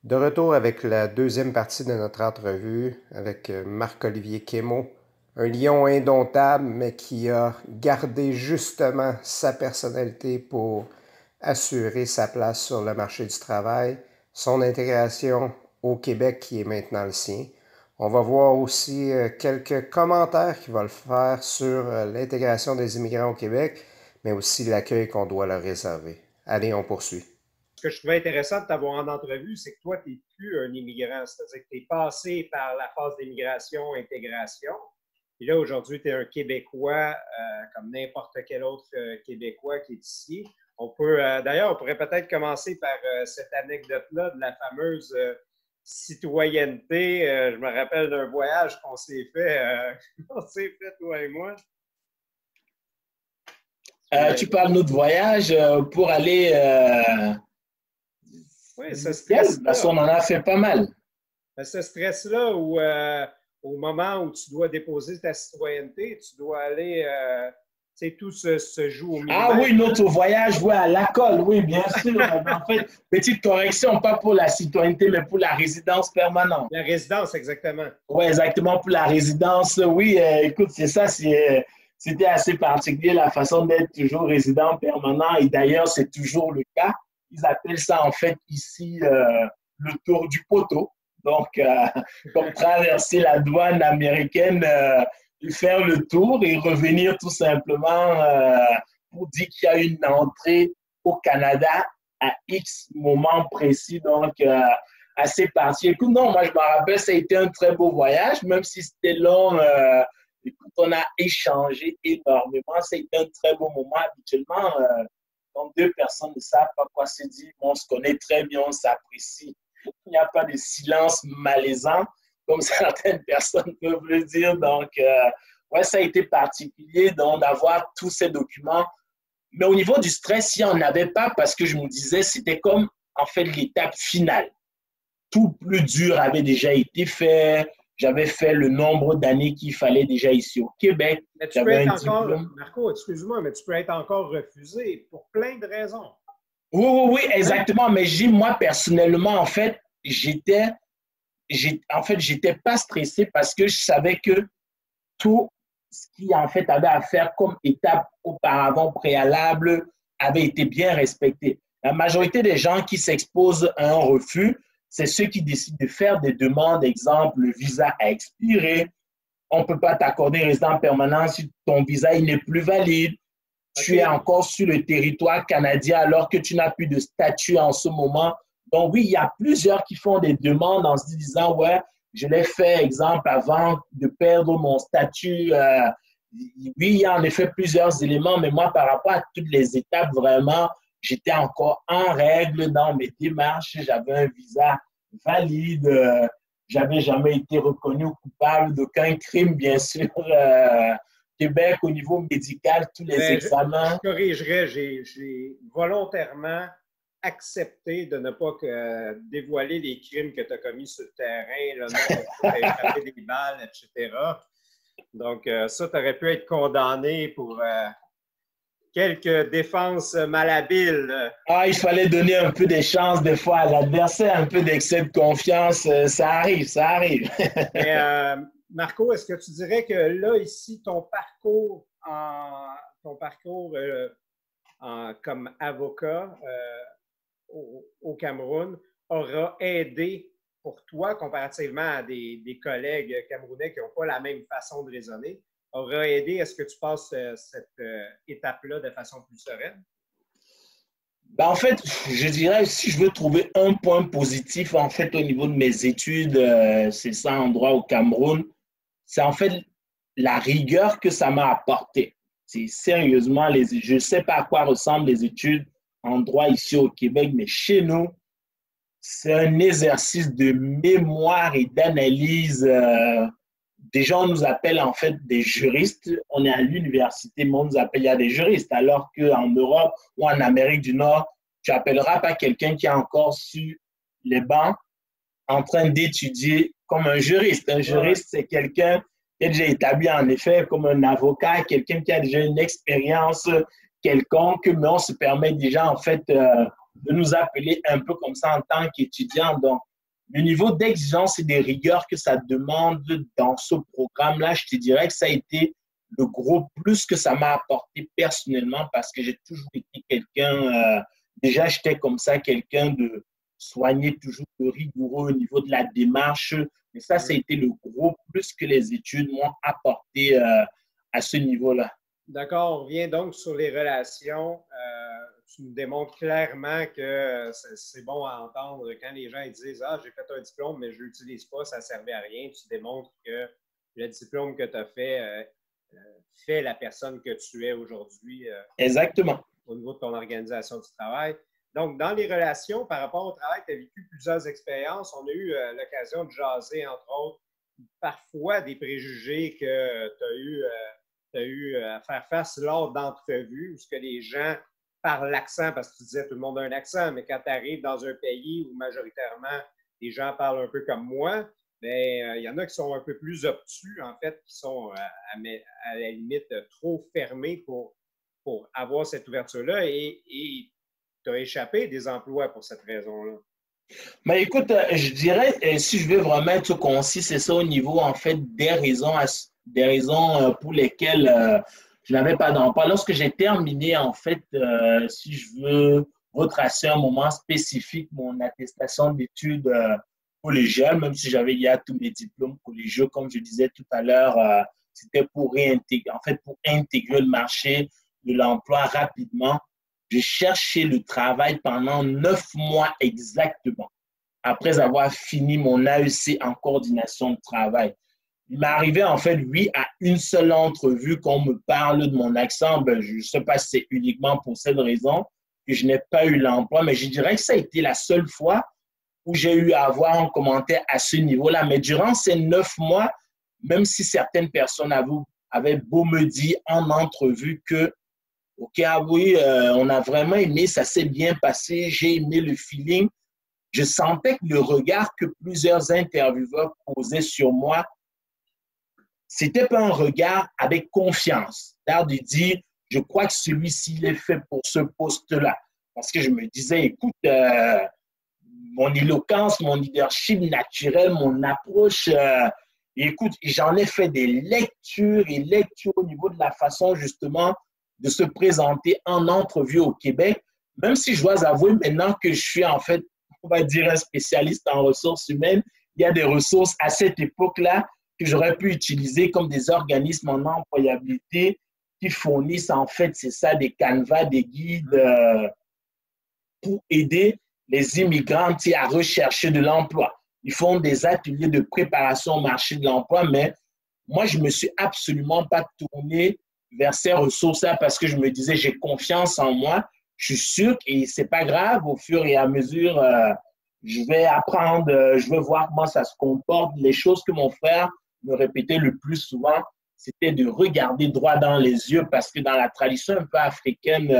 De retour avec la deuxième partie de notre entrevue avec Marc-Olivier Quémaud, un lion indomptable, mais qui a gardé justement sa personnalité pour assurer sa place sur le marché du travail, son intégration au Québec qui est maintenant le sien. On va voir aussi quelques commentaires qu'il va le faire sur l'intégration des immigrants au Québec, mais aussi l'accueil qu'on doit leur réserver. Allez, on poursuit. Ce que je trouvais intéressant de t'avoir en entrevue, c'est que toi, tu n'es plus un immigrant, c'est-à-dire que tu es passé par la phase d'immigration, intégration. Et là, aujourd'hui, tu es un Québécois comme n'importe quel autre Québécois qui est ici. D'ailleurs, on pourrait peut-être commencer par cette anecdote-là de la fameuse citoyenneté. Je me rappelle d'un voyage qu'on s'est fait, on s'est fait, toi et moi. Tu parles de notre voyage pour aller oui, ce stress-là. parce qu'on en a fait pas mal. Ce stress-là où, au moment où tu dois déposer ta citoyenneté, tu dois aller, tu sais, tout se joue au millimètre. Ah oui, notre voyage, oui, à l'ACOL, oui, bien sûr. En fait, petite correction, pas pour la citoyenneté, mais pour la résidence permanente. La résidence, exactement. Oui, exactement, pour la résidence. Oui, écoute, c'est ça, c'était assez particulier, la façon d'être toujours résident permanent. Et d'ailleurs, c'est toujours le cas. Ils appellent ça, en fait, ici, le tour du poteau. Donc, comme traverser la douane américaine, faire le tour et revenir tout simplement pour dire qu'il y a une entrée au Canada à X moment précis. Donc, assez particulier. Écoute, non, moi, je me rappelle, ça a été un très beau voyage, même si c'était long. Écoute, on a échangé énormément. Ça a été un très beau moment. Habituellement, quand deux personnes ne savent pas quoi se dire, on se connaît très bien, on s'apprécie. Il n'y a pas de silence malaisant, comme certaines personnes peuvent le dire. Donc, ouais, ça a été particulier d'avoir tous ces documents. Mais au niveau du stress, il n'y en avait pas parce que je me disais, c'était comme, en fait, l'étape finale. Tout le plus dur avait déjà été fait. J'avais fait le nombre d'années qu'il fallait déjà ici au Québec. Mais tu peux être encore, Marco, excuse-moi, mais tu peux être encore refusé pour plein de raisons. Oui, oui, oui, exactement. Mais moi, personnellement, en fait, j'étais pas stressé parce que je savais que tout ce qui, en fait, avait à faire comme étape auparavant préalable avait été bien respecté. La majorité des gens qui s'exposent à un refus, c'est ceux qui décident de faire des demandes, exemple, le visa a expiré, on ne peut pas t'accorder résident permanent si ton visa n'est plus valide, tu es encore sur le territoire canadien alors que tu n'as plus de statut en ce moment. Donc oui, il y a plusieurs qui font des demandes en se disant, ouais, je l'ai fait, exemple, avant de perdre mon statut. Oui, il y a en effet plusieurs éléments, mais moi, par rapport à toutes les étapes, vraiment, j'étais encore en règle dans mes démarches. J'avais un visa valide. J'avais jamais été reconnu coupable d'aucun crime, bien sûr. Québec, au niveau médical, tous les examens. Je corrigerais, j'ai volontairement accepté de ne pas dévoiler les crimes que tu as commis sur le terrain, le nombre de tu as échappé des balles, etc. Donc, ça, tu aurais pu être condamné pour quelques défenses malhabiles. Ah, il fallait donner un peu de chance des fois à l'adversaire, un peu d'excès de confiance. Ça arrive, ça arrive. Mais, Marco, est-ce que tu dirais que là, ici, ton parcours comme avocat au Cameroun aura aidé pour toi, comparativement à des collègues camerounais qui n'ont pas la même façon de raisonner, aura aidé, est-ce que tu passes cette étape-là de façon plus sereine? Ben, en fait, je dirais, si je veux trouver un point positif, en fait, au niveau de mes études, c'est ça, en droit au Cameroun, c'est en fait la rigueur que ça m'a apporté. C'est sérieusement, je ne sais pas à quoi ressemblent les études en droit ici au Québec, mais chez nous, c'est un exercice de mémoire et d'analyse. Déjà, on nous appelle en fait des juristes. On est à l'université, mais on nous appelle, il y a des juristes. Alors qu'en Europe ou en Amérique du Nord, tu n'appelleras pas quelqu'un qui est encore sur les bancs en train d'étudier comme un juriste. Un juriste, c'est quelqu'un qui est déjà établi en effet comme un avocat, quelqu'un qui a déjà une expérience quelconque, mais on se permet déjà en fait de nous appeler un peu comme ça en tant qu'étudiant. Donc, Le niveau d'exigence et de rigueur que ça demande dans ce programme-là, je te dirais que ça a été le gros plus que ça m'a apporté personnellement parce que j'ai toujours été quelqu'un, déjà j'étais comme ça, quelqu'un de soigné, toujours de rigoureux au niveau de la démarche. Mais ça a été le gros plus que les études m'ont apporté à ce niveau-là. D'accord, on revient donc sur les relations. Tu nous démontres clairement que c'est bon à entendre quand les gens ils disent « Ah, j'ai fait un diplôme, mais je ne l'utilise pas, ça ne servait à rien. » Tu démontres que le diplôme que tu as fait la personne que tu es aujourd'hui Exactement. Au niveau de ton organisation du travail. Donc, dans les relations, par rapport au travail, tu as vécu plusieurs expériences. On a eu l'occasion de jaser, entre autres, parfois des préjugés que tu as eu à faire face lors d'entrevues où ce que les gens, par l'accent, parce que tu disais tout le monde a un accent, mais quand tu arrives dans un pays où majoritairement les gens parlent un peu comme moi, bien, il y en a qui sont un peu plus obtus, en fait, qui sont à la limite trop fermés pour avoir cette ouverture-là et tu as échappé des emplois pour cette raison-là. Mais écoute, je dirais, si je veux vraiment être concis, c'est ça au niveau, en fait, des raisons pour lesquelles je n'avais pas d'emploi. Lorsque j'ai terminé, en fait, si je veux retracer un moment spécifique, mon attestation d'études collégiales, même si j'avais il tous mes diplômes collégiaux, comme je disais tout à l'heure, c'était pour réintégrer, en fait, pour intégrer le marché de l'emploi rapidement. J'ai cherché le travail pendant 9 mois exactement, après avoir fini mon AEC en coordination de travail. Il m'est arrivé en fait, oui, à une seule entrevue qu'on me parle de mon accent. Ben, je ne sais pas si c'est uniquement pour cette raison que je n'ai pas eu l'emploi, mais je dirais que ça a été la seule fois où j'ai eu à avoir un commentaire à ce niveau-là. Mais durant ces 9 mois, même si certaines personnes avaient beau me dire en entrevue que OK, ah oui, on a vraiment aimé, ça s'est bien passé, j'ai aimé le feeling. Je sentais que le regard que plusieurs intervieweurs posaient sur moi, c'était pas un regard avec confiance, l'air de dire, je crois que celui-ci est fait pour ce poste-là. Parce que je me disais, écoute, mon éloquence, mon leadership naturel, mon approche, écoute, j'en ai fait des lectures et lectures au niveau de la façon justement de se présenter en entrevue au Québec, même si je dois avouer maintenant que je suis en fait, on va dire, un spécialiste en ressources humaines, il y a des ressources à cette époque-là que j'aurais pu utiliser comme des organismes en employabilité qui fournissent en fait, c'est ça, des canevas, des guides pour aider les immigrants à rechercher de l'emploi. Ils font des ateliers de préparation au marché de l'emploi, mais moi, je ne me suis absolument pas tourné vers ces ressources-là parce que je me disais, j'ai confiance en moi, je suis sûr que ce n'est pas grave, au fur et à mesure, je vais apprendre, je vais voir comment ça se comporte. Les choses que mon frère me répétait le plus souvent, c'était de regarder droit dans les yeux parce que dans la tradition un peu africaine,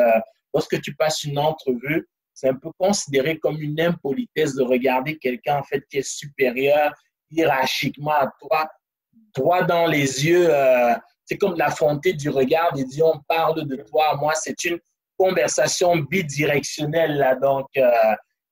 lorsque tu passes une entrevue, c'est un peu considéré comme une impolitesse de regarder quelqu'un en fait qui est supérieur hiérarchiquement à toi, droit dans les yeux. C'est comme l'affronter du regard et dire on parle de toi à moi. C'est une conversation bidirectionnelle là. Donc,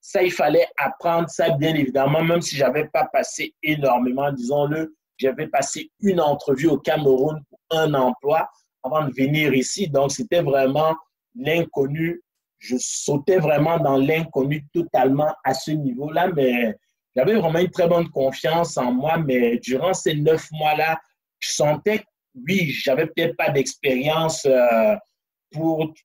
ça, il fallait apprendre ça bien évidemment, même si je n'avais pas passé énormément, disons-le. J'avais passé une entrevue au Cameroun pour un emploi avant de venir ici. Donc, c'était vraiment l'inconnu. Je sautais vraiment dans l'inconnu totalement à ce niveau-là, mais j'avais vraiment une très bonne confiance en moi. Mais durant ces 9 mois-là, je sentais que, oui, j'avais peut-être pas d'expérience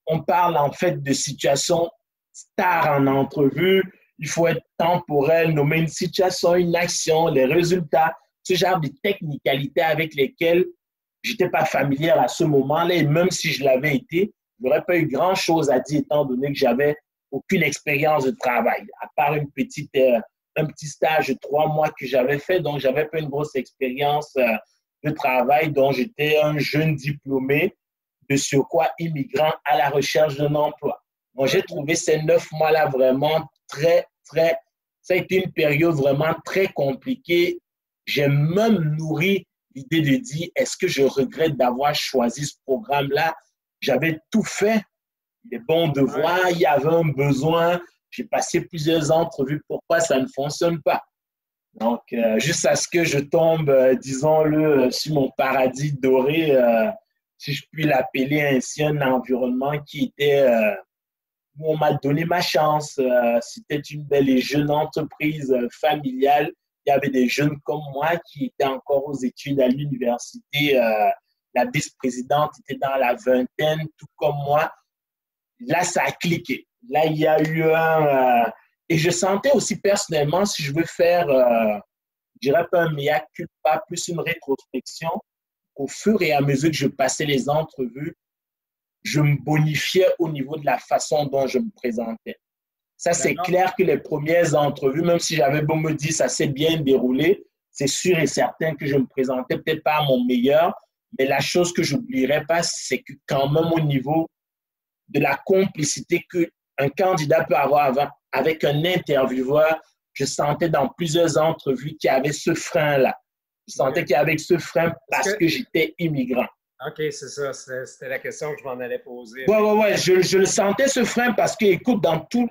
on parle en fait de situation star en entrevue. Il faut être temporel, nommer une situation, une action, les résultats, ce genre de technicalités avec lesquelles je n'étais pas familière à ce moment-là. Et même si je l'avais été, je n'aurais pas eu grand-chose à dire étant donné que j'avais aucune expérience de travail, à part un petit stage de 3 mois que j'avais fait. Donc, je n'avais pas une grosse expérience de travail. Donc, j'étais un jeune diplômé de surcroît immigrant à la recherche d'un emploi. Donc, j'ai trouvé ces 9 mois-là vraiment ça a été une période vraiment très compliquée. J'ai même nourri l'idée de dire, est-ce que je regrette d'avoir choisi ce programme-là? J'avais tout fait, les bons devoirs, il y avait un besoin. J'ai passé plusieurs entrevues. Pourquoi ça ne fonctionne pas? Donc, jusqu'à ce que je tombe, disons-le, sur mon paradis doré, si je puis l'appeler ainsi, un environnement qui était, où on m'a donné ma chance. C'était une belle et jeune entreprise familiale. Il y avait des jeunes comme moi qui étaient encore aux études à l'université. La vice-présidente était dans la vingtaine, tout comme moi. Là, ça a cliqué. Là, il y a eu un... et je sentais aussi personnellement, si je veux faire, je dirais pas un mea culpa, plus une rétrospection, au fur et à mesure que je passais les entrevues, je me bonifiais au niveau de la façon dont je me présentais. Ça, c'est clair que les premières entrevues, même si j'avais beau me dire ça s'est bien déroulé, c'est sûr et certain que je me présentais peut-être pas à mon meilleur, mais la chose que je n'oublierai pas, c'est que quand même au niveau de la complicité qu'un candidat peut avoir avec un intervieweur, je sentais dans plusieurs entrevues qu'il y avait ce frein-là. Je sentais qu'il y avait ce frein parce que j'étais immigrant. OK, c'est ça. C'était la question que je m'en allais poser. Ouais. Je le sentais ce frein parce que, écoute, dans tous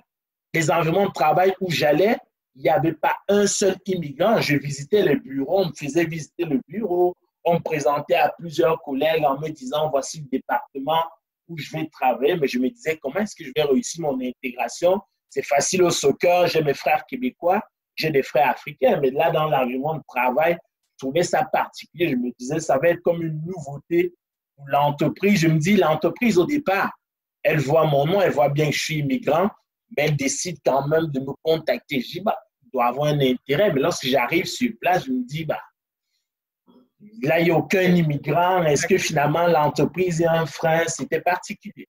les environnements de travail où j'allais, il n'y avait pas un seul immigrant. Je visitais les bureaux, on me faisait visiter le bureau, on me présentait à plusieurs collègues en me disant voici le département où je vais travailler. Mais je me disais comment est-ce que je vais réussir mon intégration? C'est facile au soccer, j'ai mes frères québécois, j'ai des frères africains, mais là, dans l'environnement de travail, je trouvais ça particulier. Je me disais ça va être comme une nouveauté pour l'entreprise. Je me dis l'entreprise au départ, elle voit mon nom, elle voit bien que je suis immigrant, mais elle décide quand même de me contacter. Je dis, bah, il doit avoir un intérêt. Mais lorsque j'arrive sur place, je me dis, bah, là, il n'y a aucun immigrant. Est-ce que finalement, l'entreprise est un frein? C'était particulier.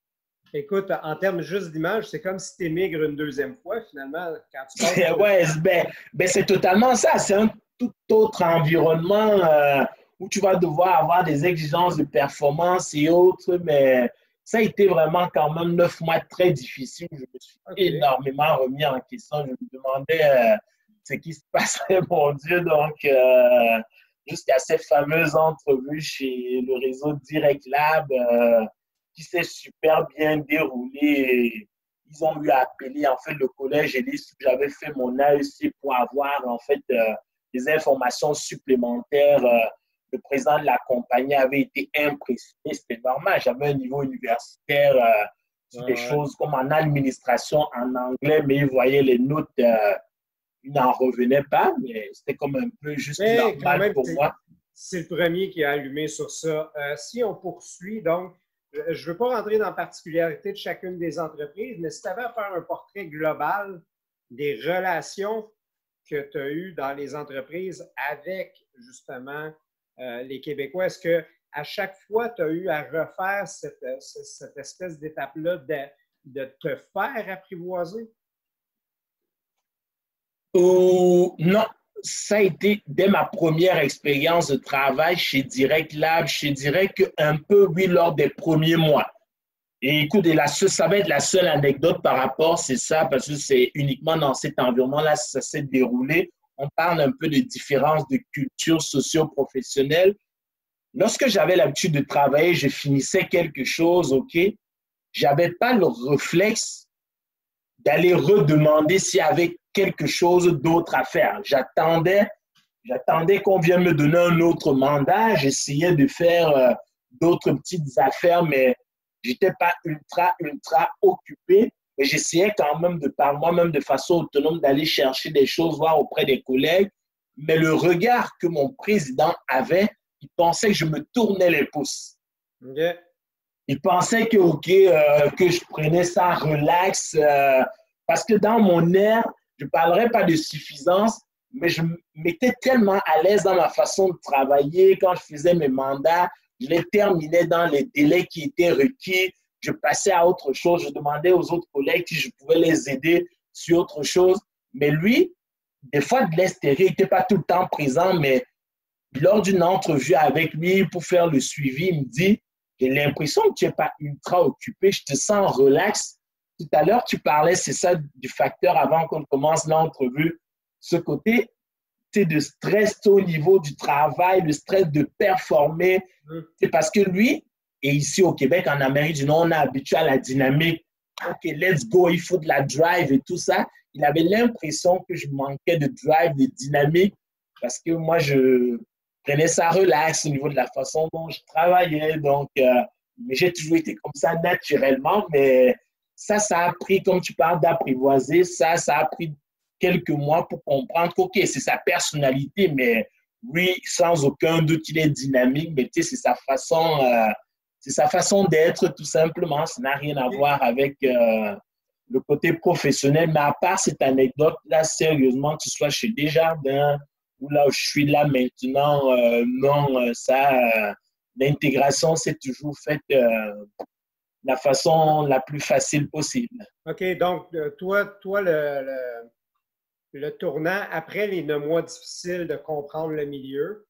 Écoute, en termes juste d'image, c'est comme si tu émigres une deuxième fois, finalement, quand tu passes. Ouais, c'est totalement ça. C'est un tout autre environnement où tu vas devoir avoir des exigences de performance et autres, mais ça a été vraiment quand même 9 mois très difficiles. Je me suis énormément remis en question. Je me demandais ce qui se passerait, mon Dieu. Donc, jusqu'à ces fameuses entrevues chez le réseau Direct Lab qui s'est super bien déroulé. Ils ont eu à appeler en fait le collège et dit que j'avais fait mon AEC pour avoir en fait des informations supplémentaires. Le président de la compagnie avait été impressionné, c'était normal. J'avais un niveau universitaire sur des choses comme en administration en anglais, mais il voyait les notes, il n'en revenait pas, mais c'était comme un peu juste normal pour moi. C'est le premier qui a allumé sur ça. Si on poursuit, donc, je ne veux pas rentrer dans la particularité de chacune des entreprises, mais si tu avais à faire un portrait global des relations que tu as eues dans les entreprises avec, justement, les Québécois, est-ce qu'à chaque fois, tu as eu à refaire cette espèce d'étape-là de te faire apprivoiser? Non. Ça a été dès ma première expérience de travail chez Direct Lab, je dirais qu'un peu, oui, lors des premiers mois. Et écoute, ça va être la seule anecdote par rapport, c'est ça, parce que c'est uniquement dans cet environnement-là que ça s'est déroulé. On parle un peu de différences de culture socio-professionnelle. Lorsque j'avais l'habitude de travailler, je finissais quelque chose, OK, j'avais pas le réflexe d'aller redemander s'il y avait quelque chose d'autre à faire. J'attendais qu'on vienne me donner un autre mandat. J'essayais de faire d'autres petites affaires, mais je n'étais pas ultra occupé. Mais j'essayais quand même par moi-même de façon autonome d'aller chercher des choses, voir auprès des collègues. Mais le regard que mon président avait, il pensait que je me tournais les pouces. Okay. Il pensait que, que je prenais ça relax, parce que dans mon air, je ne parlerai pas de suffisance, mais je m'étais tellement à l'aise dans ma façon de travailler. Quand je faisais mes mandats, je les terminais dans les délais qui étaient requis. Je passais à autre chose. Je demandais aux autres collègues si je pouvais les aider sur autre chose. Mais lui, des fois, de l'extérieur, il n'était pas tout le temps présent, mais lors d'une entrevue avec lui pour faire le suivi, il me dit « J'ai l'impression que tu n'es pas ultra occupé, je te sens relax. » Tout à l'heure, tu parlais, c'est ça, du facteur avant qu'on commence l'entrevue. Ce côté de stress au niveau du travail, le stress de performer. C'est parce que lui, et ici au Québec, en Amérique du Nord, on est habitué à la dynamique. OK, let's go, il faut de la drive et tout ça. Il avait l'impression que je manquais de drive, de dynamique. parce que moi, je prenais ça relax au niveau de la façon dont je travaillais. Donc, mais j'ai toujours été comme ça naturellement, mais ça a pris, comme tu parles d'apprivoiser, ça a pris quelques mois pour comprendre que, OK, c'est sa personnalité, mais oui, sans aucun doute, il est dynamique, mais tu sais, c'est sa façon d'être tout simplement. Ça n'a rien à voir avec le côté professionnel. Mais à part cette anecdote-là, sérieusement, que ce soit chez Desjardins ou là où je suis là maintenant, non, l'intégration s'est toujours faite la façon la plus facile possible. OK, donc toi le tournant, après les 9 mois difficiles de comprendre le milieu,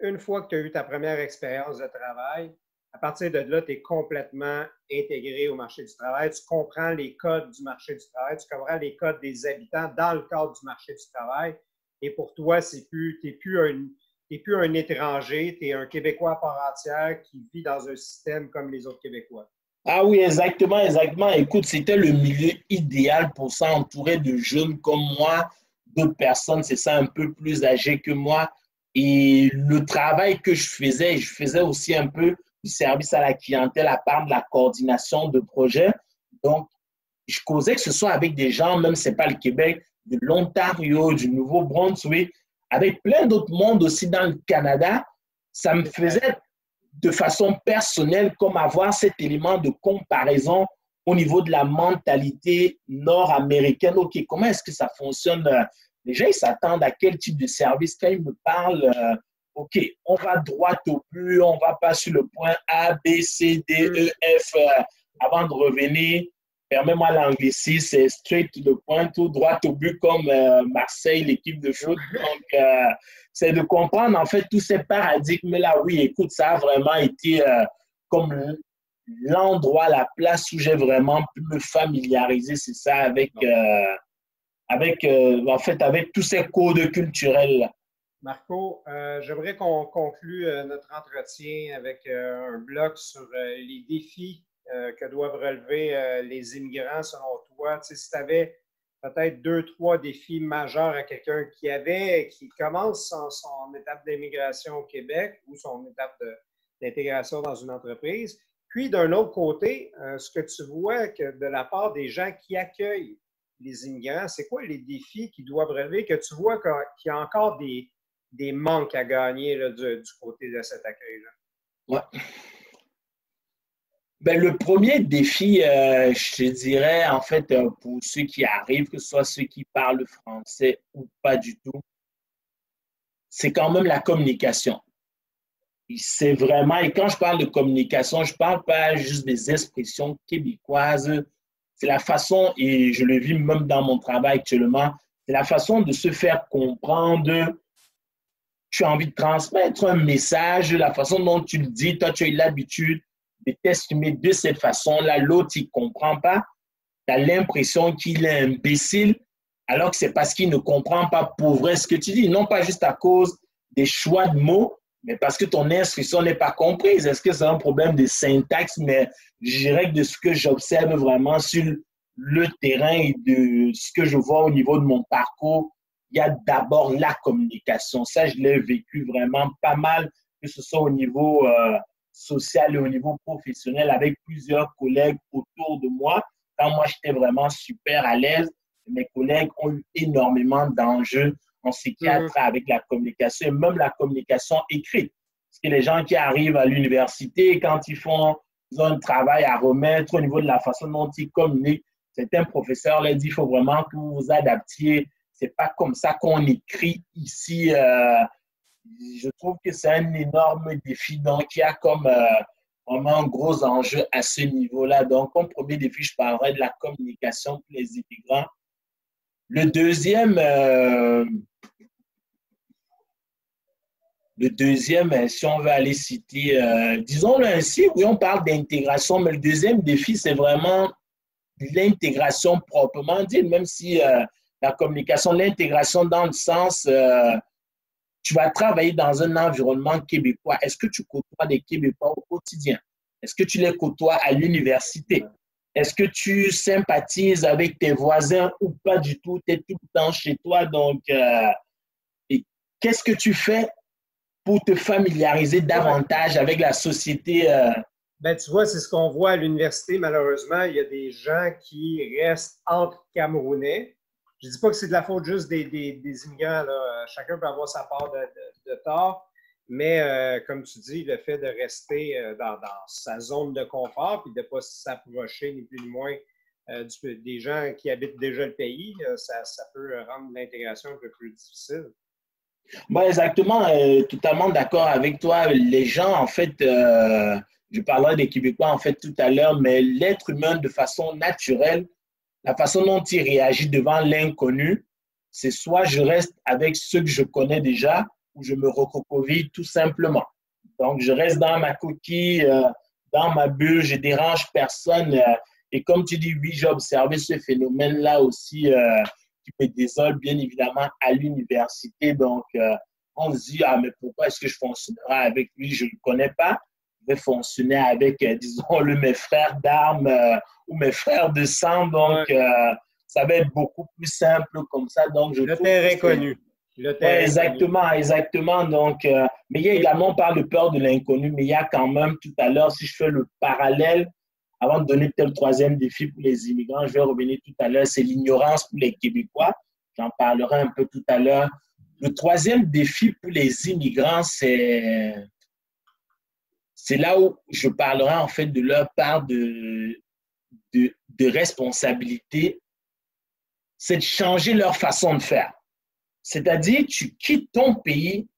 une fois que tu as eu ta première expérience de travail, à partir de là, tu es complètement intégré au marché du travail. Tu comprends les codes du marché du travail, tu comprends les codes des habitants dans le cadre du marché du travail. Et pour toi, tu n'es plus un étranger, tu es un Québécois à part entière qui vit dans un système comme les autres Québécois. Ah oui, exactement, exactement. Écoute, c'était le milieu idéal pour ça, entouré de jeunes comme moi, d'autres personnes, c'est ça, un peu plus âgées que moi. Et le travail que je faisais aussi un peu du service à la clientèle à part de la coordination de projets. Donc, je causais que ce soit avec des gens, même si ce n'est pas le Québec, de l'Ontario, du Nouveau-Brunswick, avec plein d'autres mondes aussi dans le Canada. Ça me faisait de façon personnelle comme avoir cet élément de comparaison au niveau de la mentalité nord-américaine. OK, comment est-ce que ça fonctionne? Les gens, ils s'attendent à quel type de service quand ils me parlent? OK, on va droit au but, on va pas sur le point A, B, C, D, E, F avant de revenir. Permets-moi l'anglicisme, c'est straight to the point, tout droit au but comme Marseille, l'équipe de foot. Donc, c'est de comprendre en fait tous ces paradigmes-là. Oui, écoute, ça a vraiment été comme l'endroit, la place où j'ai vraiment pu me familiariser, c'est ça, en fait, avec tous ces codes culturels. Marco, j'aimerais qu'on conclue notre entretien avec un bloc sur les défis que doivent relever les immigrants selon toi. Tu sais, si tu avais peut-être 2, 3 défis majeurs à quelqu'un qui commence son étape d'immigration au Québec ou son étape d'intégration dans une entreprise. Puis, d'un autre côté, ce que tu vois que de la part des gens qui accueillent les immigrants, c'est quoi les défis qu'ils doivent relever, que tu vois qu'il y a encore des manques à gagner là, du côté de cet accueil-là? Ouais. Ben, le premier défi, je te dirais, en fait, pour ceux qui arrivent, que ce soit ceux qui parlent français ou pas du tout, c'est quand même la communication. C'est vraiment, et quand je parle de communication, je ne parle pas juste des expressions québécoises, c'est la façon, et je le vis même dans mon travail actuellement, c'est la façon de se faire comprendre. Tu as envie de transmettre un message, la façon dont tu le dis, toi, tu as eu l'habitude de t'exprimer de cette façon-là, l'autre, il ne comprend pas. Tu as l'impression qu'il est imbécile, alors que c'est parce qu'il ne comprend pas pour vrai ce que tu dis, non pas juste à cause des choix de mots, mais parce que ton instruction n'est pas comprise. Est-ce que c'est un problème de syntaxe? Mais je dirais que de ce que j'observe vraiment sur le terrain et de ce que je vois au niveau de mon parcours, il y a d'abord la communication. Ça, je l'ai vécu vraiment pas mal, que ce soit au niveau social et au niveau professionnel, avec plusieurs collègues autour de moi. Quand moi, j'étais vraiment super à l'aise, mes collègues ont eu énormément d'enjeux en ce qui a trait avec la communication et même la communication écrite. Parce que les gens qui arrivent à l'université, quand ils ont un travail à remettre au niveau de la façon dont ils communiquent, certains professeurs leur disent qu'il faut vraiment que vous vous adaptiez. C'est pas comme ça qu'on écrit ici. Je trouve que c'est un énorme défi. Donc, il y a comme vraiment un gros enjeu à ce niveau-là. Donc, comme premier défi, je parlerai de la communication pour les immigrants. Le deuxième, si on veut aller citer, disons-le ainsi, oui, on parle d'intégration, mais le deuxième défi, c'est vraiment l'intégration proprement dit, même si la communication, l'intégration dans le sens, tu vas travailler dans un environnement québécois. Est-ce que tu côtoies des Québécois au quotidien? Est-ce que tu les côtoies à l'université? Est-ce que tu sympathises avec tes voisins ou pas du tout? Tu es tout le temps chez toi. Donc, qu'est-ce que tu fais pour te familiariser davantage avec la société? Ben, tu vois, c'est ce qu'on voit à l'université, malheureusement. Il y a des gens qui restent entre Camerounais. Je ne dis pas que c'est de la faute juste des immigrants, là. Chacun peut avoir sa part de tort. Mais comme tu dis, le fait de rester dans sa zone de confort puis de ne pas s'approcher ni plus ni moins des gens qui habitent déjà le pays, ça peut rendre l'intégration un peu plus difficile. Bon, exactement, totalement d'accord avec toi. Les gens, en fait, je parlerai des Québécois en fait tout à l'heure, mais l'être humain de façon naturelle, la façon dont il réagit devant l'inconnu, c'est soit je reste avec ceux que je connais déjà ou je me recroqueville tout simplement. Donc, je reste dans ma coquille, dans ma bulle, je dérange personne. Et comme tu dis, oui, j'ai observé ce phénomène-là aussi qui me désole bien évidemment à l'université. Donc, on se dit, ah, mais pourquoi est-ce que je fonctionnerai avec lui? Je ne le connais pas. Je vais fonctionner avec, disons-le, mes frères d'armes ou mes frères de sang. Donc, ça va être beaucoup plus simple comme ça. Donc, je le terrain connu. Oui, exactement, exactement. Donc, mais il y a également, on parle de peur de l'inconnu, mais il y a quand même tout à l'heure, si je fais le parallèle, avant de donner peut-être le troisième défi pour les immigrants, je vais revenir tout à l'heure, c'est l'ignorance pour les Québécois. J'en parlerai un peu tout à l'heure. Le troisième défi pour les immigrants, c'est là où je parlerai en fait de leur part de responsabilité, c'est de changer leur façon de faire. C'est-à-dire, tu quittes ton pays,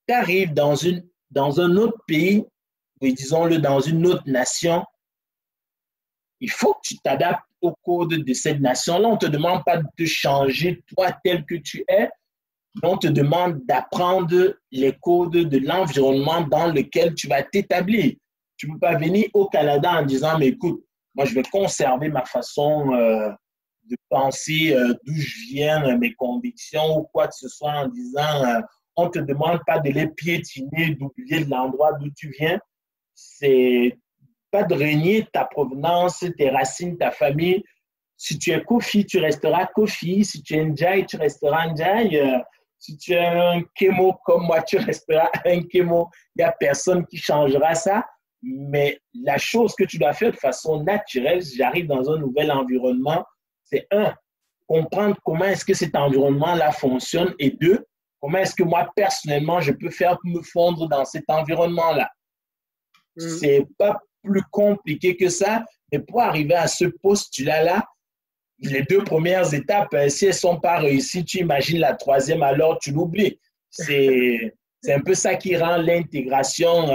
tu arrives dans un autre pays, ou disons-le dans une autre nation, il faut que tu t'adaptes au code de cette nation-là. On ne te demande pas de te changer, toi, tel que tu es, mais on te demande d'apprendre les codes de l'environnement dans lequel tu vas t'établir. Tu ne peux pas venir au Canada en disant, mais écoute, moi, je vais conserver ma façon de penser, d'où je viens, mes convictions ou quoi que ce soit en disant, on ne te demande pas de les piétiner, d'oublier l'endroit d'où tu viens. C'est pas de renier ta provenance, tes racines, ta famille. Si tu es Kofi, tu resteras Kofi. Si tu es Ndjaye, tu resteras Ndjaye. Si tu es un Kémo comme moi, tu resteras un Kémo. Il n'y a personne qui changera ça. Mais la chose que tu dois faire de façon naturelle, si j'arrive dans un nouvel environnement, c'est un, comprendre comment est-ce que cet environnement-là fonctionne et deux, comment est-ce que moi, personnellement, je peux faire pour me fondre dans cet environnement-là. C'est pas plus compliqué que ça, mais pour arriver à ce postulat-là, les deux premières étapes, si elles ne sont pas réussies, tu imagines la troisième, alors tu l'oublies. C'est un peu ça qui rend l'intégration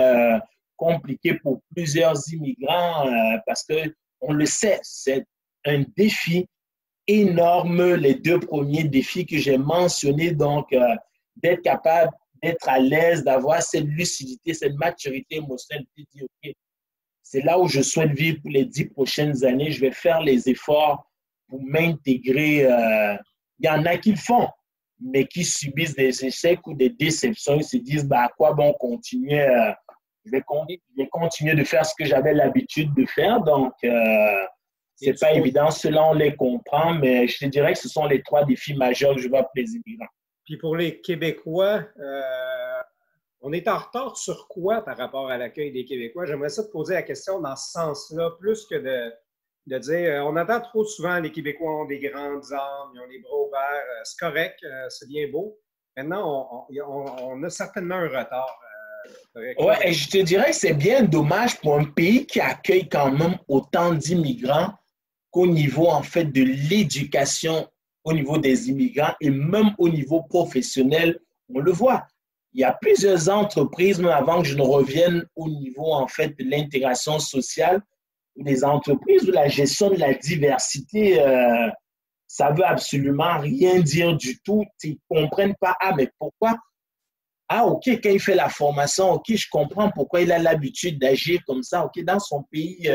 compliquée pour plusieurs immigrants parce qu'on le sait, c'est un défi énorme, les deux premiers défis que j'ai mentionnés, donc d'être capable, d'être à l'aise, d'avoir cette lucidité, cette maturité émotionnelle, de dire, OK, c'est là où je souhaite vivre pour les 10 prochaines années, je vais faire les efforts pour m'intégrer. Il y en a qui le font, mais qui subissent des échecs ou des déceptions. Ils se disent, bah, à quoi bon continuer? Je vais continuer de faire ce que j'avais l'habitude de faire. Donc, c'est pas évident. Cela, on les comprend, mais je te dirais que ce sont les trois défis majeurs que je vois pour les immigrants. Puis pour les Québécois, on est en retard sur quoi par rapport à l'accueil des Québécois? J'aimerais ça te poser la question dans ce sens-là, plus que de dire, on entend trop souvent les Québécois ont des grandes âmes, ils ont les bras ouverts, c'est correct, c'est bien beau. Maintenant, on a certainement un retard. Oui, et je te dirais que c'est bien dommage pour un pays qui accueille quand même autant d'immigrants qu'au niveau, en fait, de l'éducation, au niveau des immigrants et même au niveau professionnel, on le voit. Il y a plusieurs entreprises, même avant que je ne revienne au niveau, en fait, de l'intégration sociale, ou des entreprises où la gestion de la diversité, ça ne veut absolument rien dire du tout. Ils ne comprennent pas, ah, mais pourquoi? Ah, OK, quand il fait la formation, OK, je comprends pourquoi il a l'habitude d'agir comme ça. OK, dans son pays,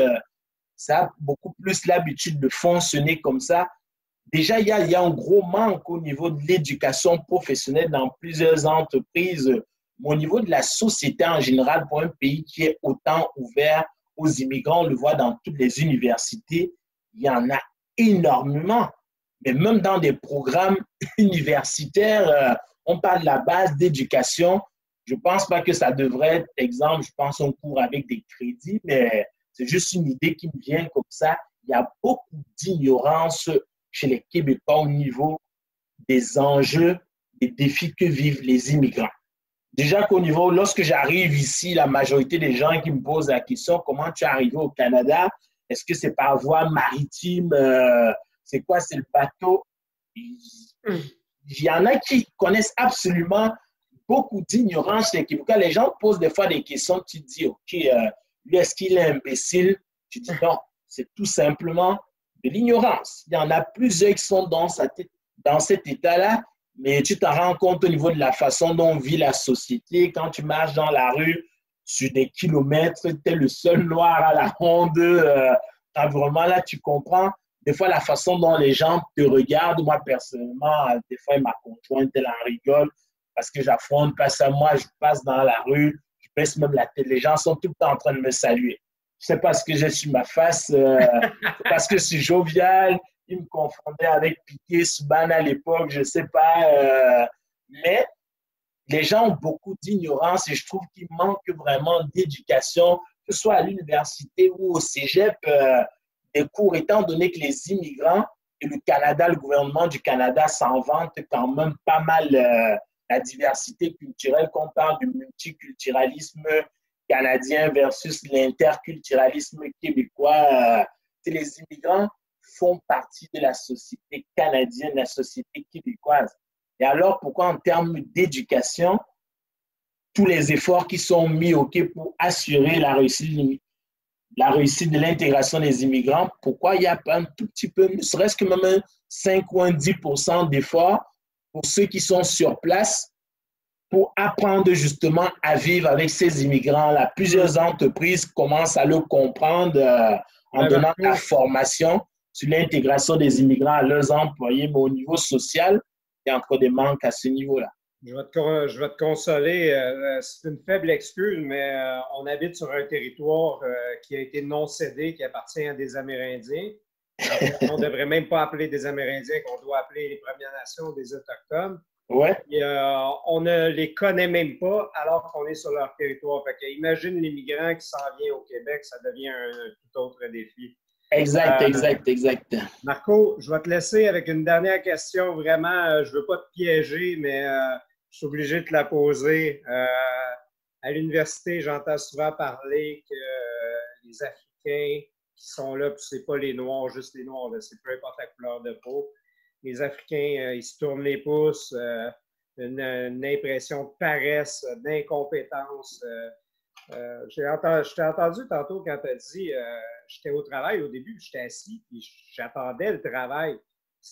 ça a beaucoup plus l'habitude de fonctionner comme ça. Déjà, il y a un gros manque au niveau de l'éducation professionnelle dans plusieurs entreprises, mais au niveau de la société en général, pour un pays qui est autant ouvert aux immigrants, on le voit dans toutes les universités, il y en a énormément. Mais même dans des programmes universitaires, on parle de la base d'éducation. Je ne pense pas que ça devrait être, exemple, je pense un cours avec des crédits, mais c'est juste une idée qui me vient comme ça. Il y a beaucoup d'ignorance chez les Québécois au niveau des enjeux, des défis que vivent les immigrants. Déjà qu'au niveau, lorsque j'arrive ici, la majorité des gens qui me posent la question, comment tu es arrivé au Canada? Est-ce que c'est par voie maritime? C'est quoi? C'est le bateau? Il y en a qui connaissent absolument beaucoup d'ignorance chez les Québécois. Les gens posent des fois des questions, tu te dis, OK, lui, est-ce qu'il est imbécile? Tu dis non, c'est tout simplement de l'ignorance. Il y en a plusieurs qui sont dans cet état-là, mais tu t'en rends compte au niveau de la façon dont vit la société. Quand tu marches dans la rue sur des kilomètres, tu es le seul noir à la ronde. Vraiment, là, tu comprends. Des fois, la façon dont les gens te regardent, moi, personnellement, des fois, ma conjointe, elle en rigole parce que j'affronte, passe à moi, je passe dans la rue, je baisse même la tête. Les gens sont tout le temps en train de me saluer. Je sais pas ce que j'ai sur ma face, parce que je suis jovial. Ils me confondaient avec Piqué, Subban à l'époque, je sais pas. Mais les gens ont beaucoup d'ignorance et je trouve qu'il manque vraiment d'éducation, que ce soit à l'université ou au cégep, des cours, étant donné que les immigrants et le Canada, le gouvernement du Canada s'en vante quand même pas mal la diversité culturelle, qu'on parle du multiculturalisme canadien versus l'interculturalisme québécois. Les immigrants font partie de la société canadienne, de la société québécoise. Et alors, pourquoi en termes d'éducation, tous les efforts qui sont mis pour assurer la réussite de l'intégration des immigrants, pourquoi il n'y a pas un tout petit peu, ne serait-ce que même un 5 ou un 10% d'efforts pour ceux qui sont sur place pour apprendre justement à vivre avec ces immigrants-là. Plusieurs entreprises commencent à le comprendre en donnant la formation sur l'intégration des immigrants à leurs employés, mais au niveau social, il y a encore des manques à ce niveau-là. Je vais te consoler. C'est une faible excuse, mais on habite sur un territoire qui a été non cédé, qui appartient à des Amérindiens. En fait, on ne devrait même pas appeler des Amérindiens, qu'on doit appeler les Premières Nations, des Autochtones. Ouais. Et, on ne les connaît même pas alors qu'on est sur leur territoire. Fait que, imagine l'immigrant qui s'en vient au Québec, ça devient un tout autre défi. Exact. Marco, je vais te laisser avec une dernière question. Vraiment, je ne veux pas te piéger, mais je suis obligé de te la poser. À l'université, j'entends souvent parler que les Africains qui sont là, puis ce n'est pas les Noirs, juste les Noirs, c'est peu importe la couleur de peau. Les Africains, ils se tournent les pouces, une impression de paresse, d'incompétence. Je t'ai entendu tantôt quand tu as dit j'étais au travail au début, j'étais assis, puis j'attendais le travail.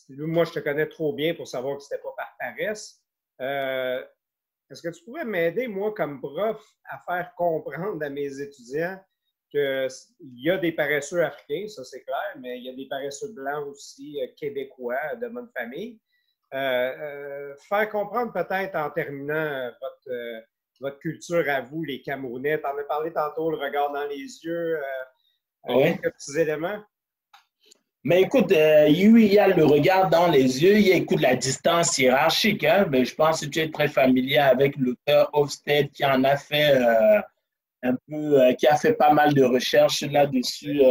Moi, je te connais trop bien pour savoir que c'était pas par paresse. Est-ce que tu pourrais m'aider, moi, comme prof, à faire comprendre à mes étudiants qu'il y a des paresseux africains, ça c'est clair, mais il y a des paresseux blancs aussi, québécois, de bonne famille. Faire comprendre peut-être en terminant votre culture à vous, les Camerounais. Tu en as parlé tantôt, le regard dans les yeux, quelques petits éléments. Mais écoute, il y a le regard dans les yeux, il y a écoute, la distance hiérarchique. Hein? Mais je pense que tu es très familier avec l'auteur Hofstede qui en a fait qui a fait pas mal de recherches là-dessus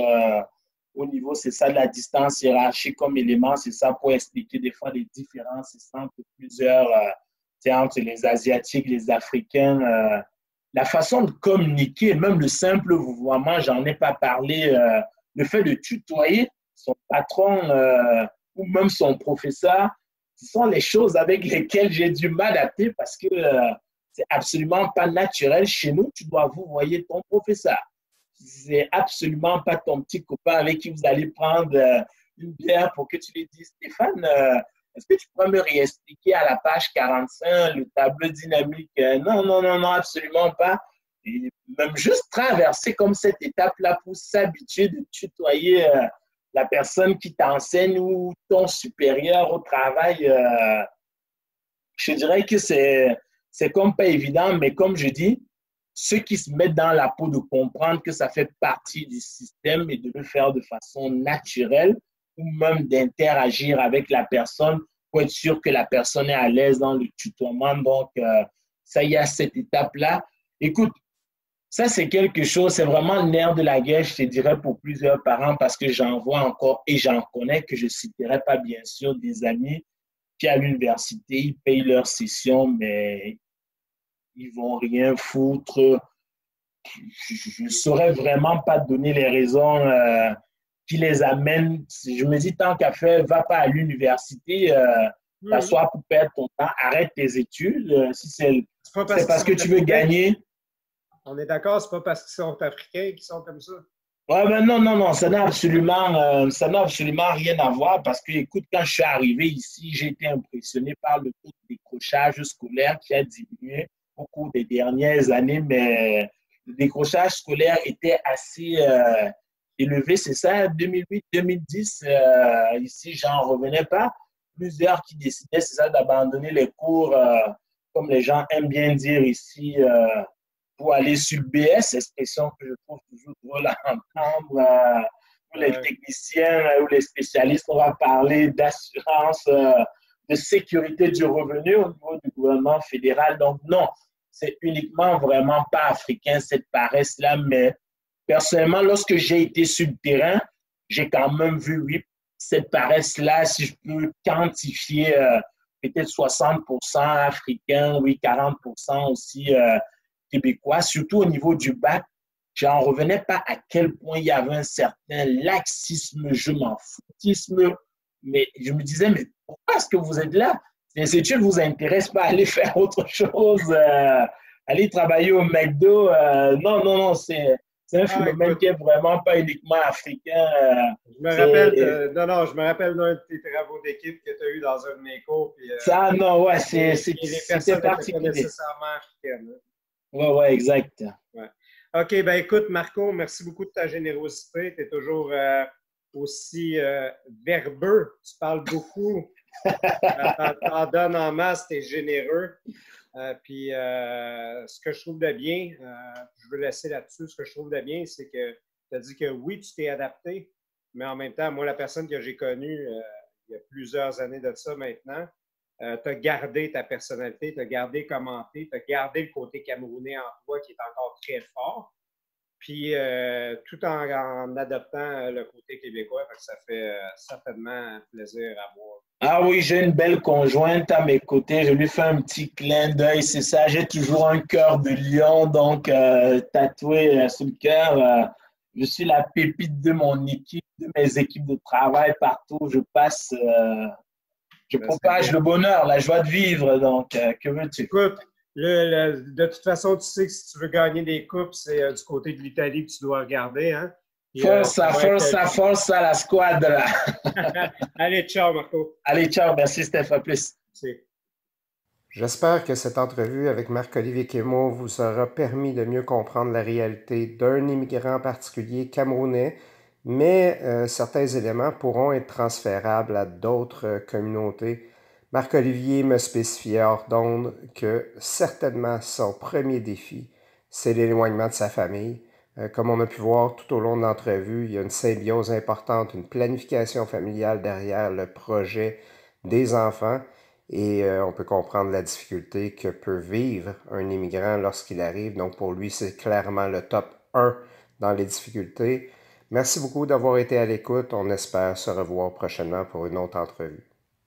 au niveau, c'est ça, de la distance hiérarchique comme élément, c'est ça pour expliquer des fois les différences entre plusieurs, entre les Asiatiques, les Africains. La façon de communiquer, même le simple vouvoiement, j'en ai pas parlé, le fait de tutoyer son patron ou même son professeur, ce sont les choses avec lesquelles j'ai dû m'adapter parce que c'est absolument pas naturel chez nous. Tu dois vouvoyer ton professeur. C'est absolument pas ton petit copain avec qui vous allez prendre une bière pour que tu lui dises Stéphane, est-ce que tu pourrais me réexpliquer à la page 45 le tableau dynamique? Non, absolument pas. Et même juste traverser comme cette étape-là pour s'habituer de tutoyer la personne qui t'enseigne ou ton supérieur au travail, je dirais que c'est comme pas évident, mais comme je dis, ceux qui se mettent dans la peau de comprendre que ça fait partie du système et de le faire de façon naturelle ou même d'interagir avec la personne pour être sûr que la personne est à l'aise dans le tutoiement. Donc, ça, il y a cette étape-là. Écoute, ça, c'est quelque chose, c'est vraiment le nerf de la guerre, je te dirais, pour plusieurs parents, parce que j'en vois encore et j'en connais que je ne citerai pas, bien sûr, des amis qui, à l'université, ils payent leur session, mais ils vont rien foutre. Je ne saurais vraiment pas donner les raisons qui les amènent. Je me dis, tant qu'à faire, va pas à l'université, t'assois pour perdre ton temps, arrête tes études. Si c'est parce que tu veux gagner. On est d'accord, c'est pas parce qu'ils sont africains qu'ils sont comme ça. Ouais, ben non, non, non, ça n'a absolument rien à voir parce que, écoute, quand je suis arrivé ici, j'ai été impressionné par le taux de décrochage scolaire qui a diminué au cours des dernières années, mais le décrochage scolaire était assez élevé, c'est ça, 2008-2010, ici, j'en revenais pas. Plusieurs qui décidaient, c'est ça, d'abandonner les cours, comme les gens aiment bien dire ici, pour aller sur le BS, expression que je trouve toujours drôle à entendre. Pour les techniciens ou les spécialistes, on va parler d'assurance, de sécurité du revenu au niveau du gouvernement fédéral. Donc, non, c'est uniquement vraiment pas africain cette paresse-là, mais personnellement, lorsque j'ai été sur le terrain, j'ai quand même vu, oui, cette paresse-là, si je peux quantifier, peut-être 60% africains, oui, 40% aussi québécois, surtout au niveau du bac. J'en revenais pas à quel point il y avait un certain laxisme, je m'en foutisme, mais je me disais, mais pourquoi est-ce que vous êtes là? Les études ne vous intéressent pas, aller faire autre chose, aller travailler au McDo. Non, non, non, c'est un phénomène qui est vraiment pas uniquement africain. Je me rappelle, non, je me rappelle d'un de tes travaux d'équipe que tu as eu dans un de mes cours. Puis, ça, non, ouais, c'était particulier. Pas nécessairement africaines. Ouais, ouais, exact. Ouais. OK, ben écoute, Marco, merci beaucoup de ta générosité. Tu es toujours aussi verbeux. Tu parles beaucoup. T'en donnes en masse, tu es généreux. Puis ce que je trouve de bien, je veux laisser là-dessus, ce que je trouve de bien, c'est que tu as dit que oui, tu t'es adapté, mais en même temps, moi, la personne que j'ai connue il y a plusieurs années de ça maintenant, tu as gardé ta personnalité, tu as gardé comment tu as gardé le côté camerounais en toi qui est encore très fort, puis tout en adoptant le côté québécois, ça fait certainement plaisir à voir. Ah oui, j'ai une belle conjointe à mes côtés. Je lui fais un petit clin d'œil, c'est ça. J'ai toujours un cœur de lion, donc tatoué sur le cœur. Je suis la pépite de mon équipe, de mes équipes de travail partout où je passe. Je propage le bonheur, la joie de vivre. Donc, que veux-tu? Écoute, de toute façon, tu sais que si tu veux gagner des coupes, c'est du côté de l'Italie que tu dois regarder. Hein? Puis, forza la squadra. Allez, ciao, Marco. Allez, ciao. Merci, Steph. À plus. Merci. J'espère que cette entrevue avec Marc-Olivier Quémot vous aura permis de mieux comprendre la réalité d'un immigrant particulier camerounais, mais certains éléments pourront être transférables à d'autres communautés. Marc-Olivier me spécifiait hors d'onde que certainement son premier défi, c'est l'éloignement de sa famille. Comme on a pu voir tout au long de l'entrevue, il y a une symbiose importante, une planification familiale derrière le projet des enfants. Et on peut comprendre la difficulté que peut vivre un immigrant lorsqu'il arrive. Donc pour lui, c'est clairement le top 1 dans les difficultés. Merci beaucoup d'avoir été à l'écoute. On espère se revoir prochainement pour une autre entrevue.